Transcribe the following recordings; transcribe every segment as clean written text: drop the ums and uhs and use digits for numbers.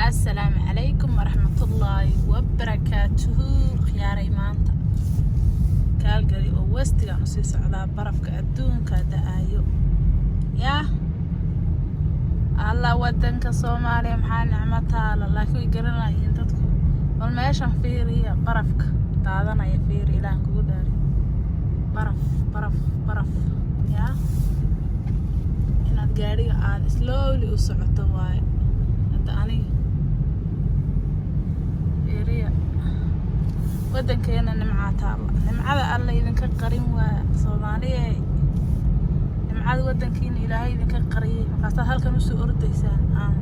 السلام عليكم ورحمة الله وبركاته. خياري مانتا كالجري oo westiga aan sii socdaa barafka adduunka da'ayo ya alla wadanka Soomaaliya maxaa nicmata laakiin garanayeen dadku wal meeshan fiiriya barafka daadanaya fiir ilaahan kugu dhaari baraf ya inaad gaariga aad slowly u socoto waay hada aniga fiiriya wadankeena nimcada alla idinka qarin waa Soomaaliya nimcada wadankeena Ilaahay idinka qariyay markaas halkan u soo ordaysaan aan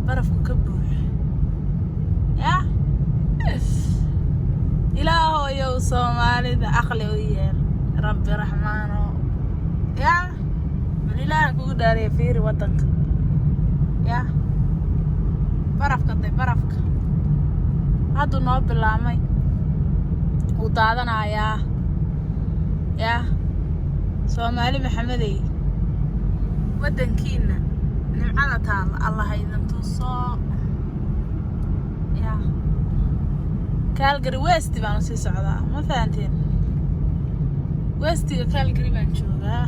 barafku ka buuxo ya Ilaahow Soomaalida aqli u yeer Rabbi Raxmaano ya Ilaahay kugu dhaarey fiir wadanka ya barafka hadu noo bilaamay u daadanaya ya Soomaali Maxamedey wadankiina nimcada taal Allah idin tuso ya Calgary West baan sii socdaa ma fahanteen Westiga Calgary baan joogaa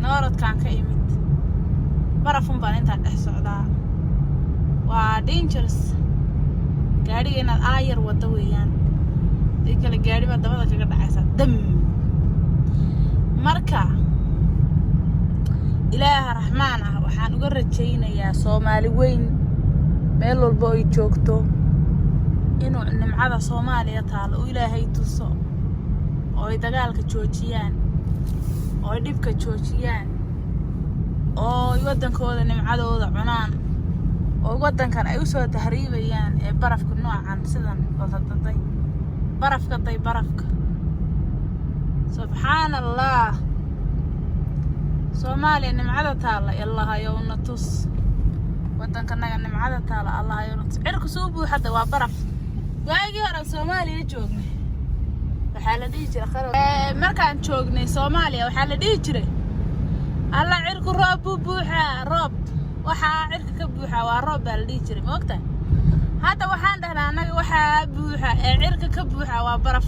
nooradkaan ka imid barafun baan inta dhex socdaa waa dangerous gaariga inaad aayar wada weeyaan kale gaari baa dabada kaga dhacaysa dam marka Ilaaha Raxmaan ah waxaan uga rajaynayaa Soomaali weyn meel walba ay joogto inuu nimcada Soomaaliya taalo oo Ilaahay tuso oo ay dagaalka joojiyaan oo ay dhibka joojiyaan oo wadankooda nimcadooda cunaan oo wadankan ay u soo tahriibayaan ee barafka noocan sidan qodadaday barafka subhanallah Soomaaliya nimcada taala Allah ayow na tus wadankanaga nimcada taala Allah ayow na tus cirku soo buuxada waa baraf waagi hore Soomaaliya joognay waxaa la dhihi jiray qarar markaan joognay Soomaaliya waxaa la dhihi jiray Allah cirku roob buuxa roob waxa cirka ka buuxa waa roob baa la dhihi jiray ma ogtahay hada waxaan dhahnaa anaga waxa buuxa ee cirka ka buuxa waa baraf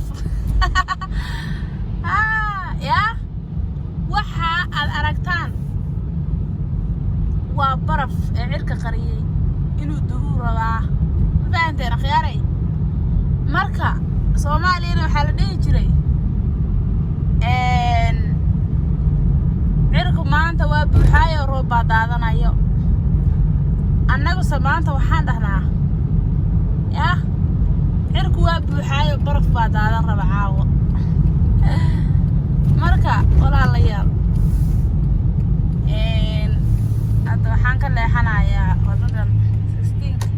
ya waxa aad aragtaan waa baraf ee cirka qariyay inuu duhu rabaa faanteen khiyaaray marka Soomaaliya waxa la dhihi jiray cirku maanta waa buuxayo roob baa daadanayo annagu samaanta waxaan dhahnaa ya cirku waa buuxayo baraf baa daadan raba caawo marka walaalayaal hadda waxaan ka leexanayaa wadadan 16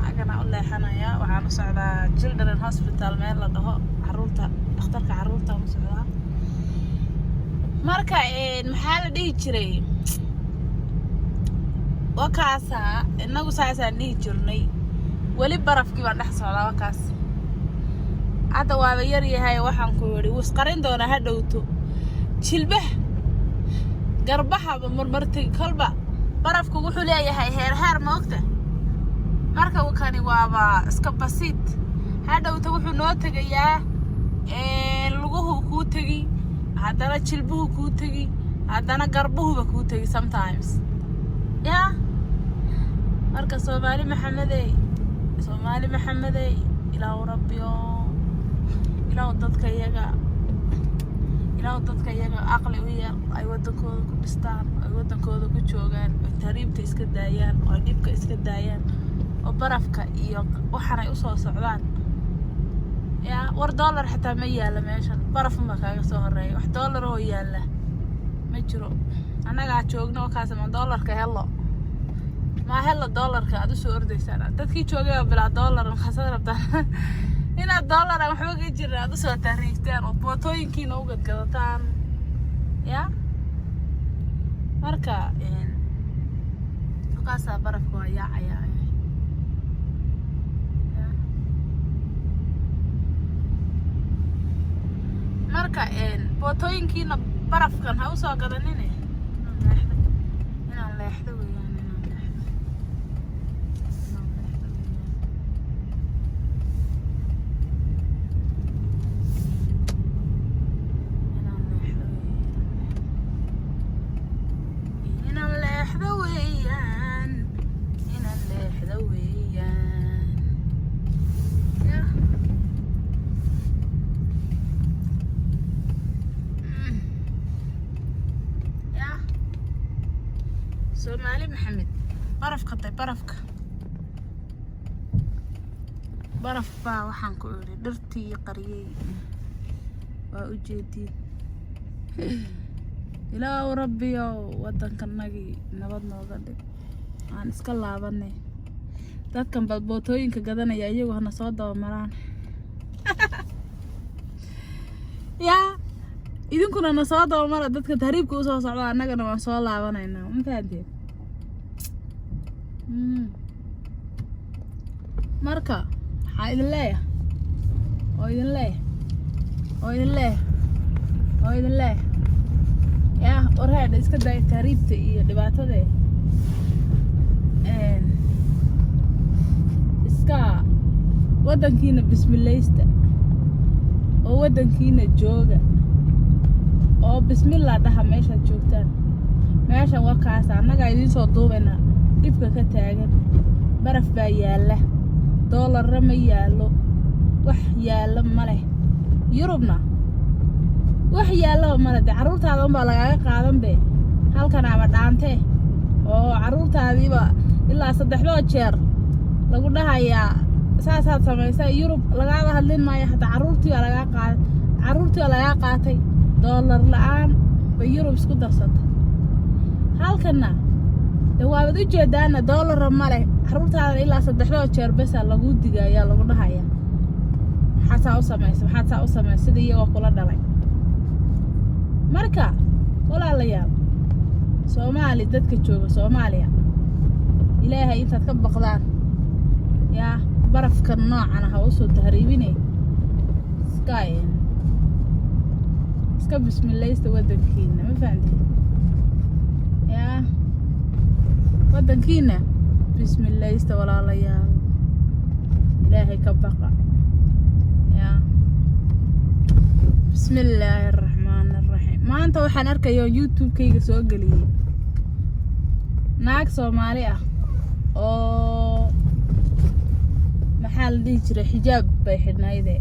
agana u leexanayaa waxaan u socdaa Children Hospital meel la dhaho caruurta dhakhtarka caruurta u socdaa marka maxaa la dhihi jiray wakaasa inagu saasaan dhihi jirnay wali barafkii baan dhex socdaa wakaas hadda waaba yar yahay waxaan ku yiri wasqarin doona ha dhowto jilbaha garbaha marmartay kalba barafku wuxuu leeyahay heer ma ogta marka wakani waaba iska basiit ha dhowto wuxuu noo tagayaa luguhu ku tagi hadana jilbuhu ku tagi hadana garbuhu ku tagi sometimes ya marka Soomaali Maxamedey ilaahu rabbiyo ilaahu dadka iyaga aqli u yeer ay wadankooda ku dhistaan ay wadankooda ku joogaan tariibta iska daayaan oo dhibka iska daayaan oo barafka iyo waxaanay u soo socdaan ya war dollar xitaa ma yaala meeshan baraf ma kaaga soo horeeyo wax dollar oo yaala ma jiro anaga joogno kaas ma dollarka helo ma helo dollarka aad soo ordaysaan dadkii joogay bilaa dollar khasar rabtaan ina dollar waxba ka jira aad soo tahriigtaan oo bootooyinkiina u gadgadataan ya marka kaasa barafka waa yaacaya marka bootooyinkiina barafkan ha u soo gadanine leexdo weeyaan inaan leexdo inaan leexdo weeyaan inaan leexdo weeyaan yaa yaa Soomaali Maxamed barafka tay baraf baa waxaan ku iri dhirtii qariyay waa u jeedin ilaahu rabbiyo wadankanagi nabad nooga dhig aan iska laabanay dadkan bootooyinka gadanaya iyagu hana soo dabamaraan yaa idinkuna na soo dabamara dadka tahriibka u soo socda annagana waan soo laabanaynaa ma fahanteen marka waxaa idin leeyahay yaa warheedha iska daaya tahriibta iyo dhibaatada iska wadankiina bismilaysta oo wadankiina jooga oo bismillah dhaha meeshaad joogtaan meeshan waa kaas annagaa idiin soo duubaynaa dhibka ka taagan baraf baa yaalla doolarra ma yaallo wax yaalla ma leh yurubna wax yaallaba male dee carruurtaada unbaa lagaaga qaadan be halkan ama dhaantee oo carruurtaadiiba ilaa 3 jeer lagu dhahayaa saasaad samaysaa yurub lagaaba hadlin maayo hataa carruurtii baa lagaa qaatay doolar la-aan bay yurub isku darsatay halkanna dee waabad u jeedaana doolarra male carruurtaada ilaa 3 jeer besaa lagu digayaa lagu dhahayaa maxaad saa u samaysa sida iyagoo kula dhalay marka walaalayaal Soomaali dadka jooga Soomaaliya ilaahay intaad ka baqdaan yaa barafka noocan ha u soo tahriibinay iska bismilaysta wadankiina ma fahanteen yaa wadankiina bismilaysta walaalayaal ilaahay ka baqa yaa bismillaahir rahmaanir rahiim maanta waxaan arkayaa YouTube-kayga soo galiyay naag Soomaali ah oo maxaa la dhihi jiray xijaab bay xidhnayde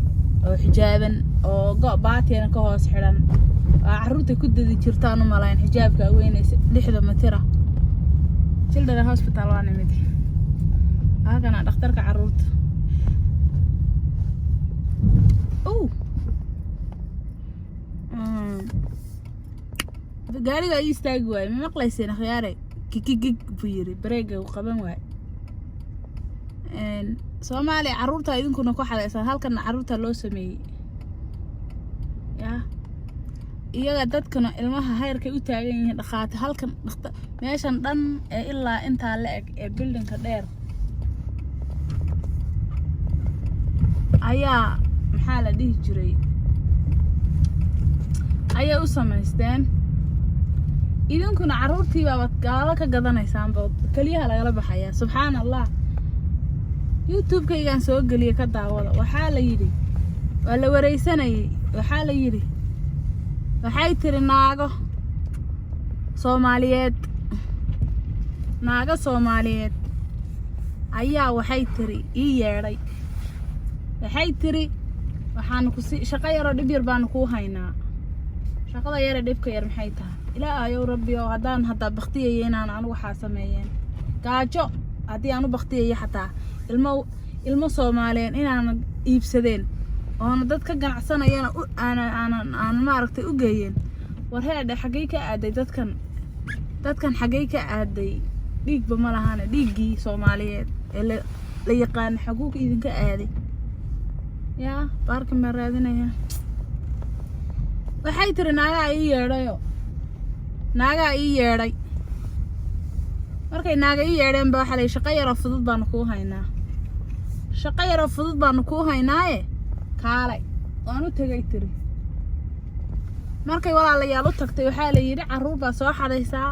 oo xijaaban oo baatiina ka hoos xidhan carruurta ku dadi jirtaan u malayn xijaabka weynaysa 6 mitir Children's Hospital waa nimid halkan dhakhtarka carruurta gaariga ay istaagi waay ma maqlayseen akhyaare kikigig buu yiri bareega uu qaban waay Soomaaliya carruurta idinkuna ku xalaysan halkan carruurta loo sameeyay yaa iyaga dadkana ilmaha heerka u taagan yihiin dhaqaate halkan meeshan dhan ee ilaa inta la eg ee buildingka dheer ayaa maxaa la dhihi jiray ayaa u samaysteen idinkuna carruurtii baa gaalo ka gadanaysaan bood kaliya lagala baxayaa subxaanallah YouTube-kaygaan soo galiyay ka daawada waxaa la yiri waa la wareysanayay waxaa la yiri waxay tiri naago Soomaaliyeed ayaa waxay tiri ii yeedhay waxay tiri waxaan ku shaqo yar oo dhib yar baan ku haynaa shaqada yar ee dhibka yar maxay tahay ilaahay rabbi oo hadaan baqtiyay inaan anigu waxa sameeyeen gaajo haddii aanu baqtiyay xataa ilmo Soomaaliyeed inaan iibsadeen oo dad ka ganacsanayana aan maaragtay u geeyeen war heedhe xagee ka aaday dadkan xagee ka aaday dhiigba ma lahaan dhiigii Soomaaliyeed ee la yaqaan xaguuq idinka aaday yaa baarka ma raadinaya waxay tiri naaga ii yeedhay markay naaga ii yeedheen baa waxa la shaqo yar oo fudud baan ku haynaaye kaalay waan u tagay tiri markay walaalayaal u tagtay waxaa la yiri carruur baa soo xadaysaa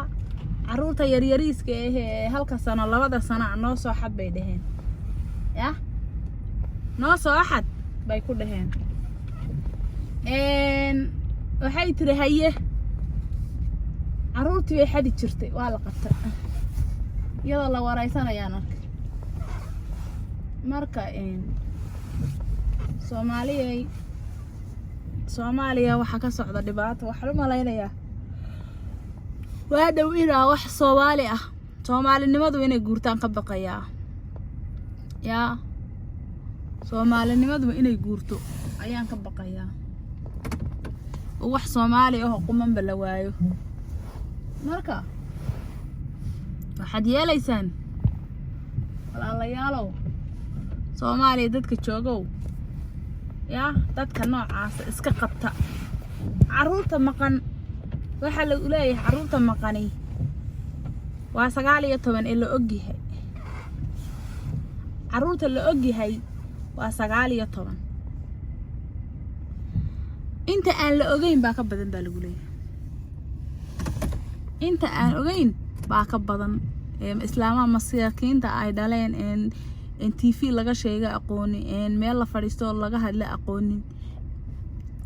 caruurta yaryariiska ee halka sano 2 sano noo soo xad bay dhaheen ya noo soo xad bay ku dhaheen waxay tiri haye caruurtii way xadi jirtay waa la qabtay iyadoo la waraysanayaan marka Soomaaliya waxa ka socda dhibaato waxa la malaynayaa waa dhow inaa wax Soomaali ah Soomaalinimadu inay guurtaan ka baqayaa ya Soomaalinimadu inay guurto ayaan ka baqayaa wax Soomaali ah quman bala waayo marka waxaad yeelaysaan walaalayaalow Soomaaliya dadka joogow ya dadka noocaas iska qabta caruurta maqan waxa la leeyahay caruurta maqani waa 19 ee la ogyahay caruurta la ogyahay waa 19 inta aan la ogeyn baa ka badan baa lagu leeyahay inta aan ogeyn baa ka badan islaamaha masaakiinta ay dhaleen in TV laga sheegay aqoonin meel la fadhiisto laga hadla aqoonin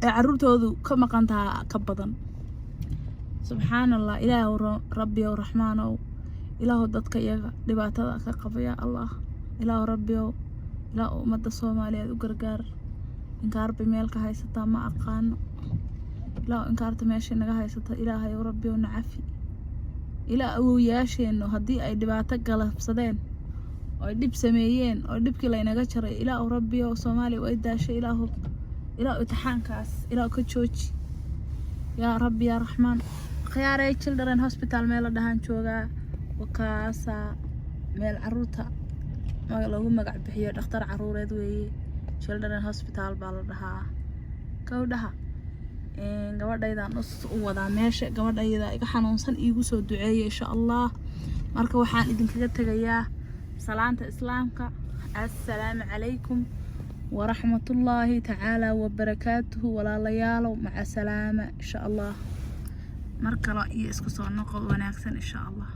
caruurtoodu ka maqantaa ka badan subhanallah ilaahu rabbi oo raxmaano ilaahu dadka iyaga dhibaatada ka qabaya allah ilaahu rabbi oo ilaahu umada Soomaaliyeed u gargaar inkaarba meel ka haysata ma aqaano ilaahu inkaarta meesha naga haysata ilaahay rabbi oo nacafi ilaa awooyaasheeno hadii ay dhibaato galabsadeen oo dib sameeyeen oo dibkii la inaga jaray ilaahu rabbi oo Soomaaliya way daashay ilaahu imtixaankaas ilaahu ka jooji yaa rabbi yaa raxmaan khiyaaray children hospital meel dhahan jooga wakaasa meel caruurta lagu magac bixiyo dhakhtar caruureed weeye children hospital baa la dhahaa gabadha gabadhaydan u wadaa meesha gabadhayda iga xanuunsan iigu soo duceeyay insha Allah marka waxaan idinkaga tagayaa salaanta islaamka assalaamu calaykum warahmatullaahi tacaala wabarakaatuhu walaalayaalow maca salaama insha Allah markale iyo isku soo noqod wanaagsan insha Allah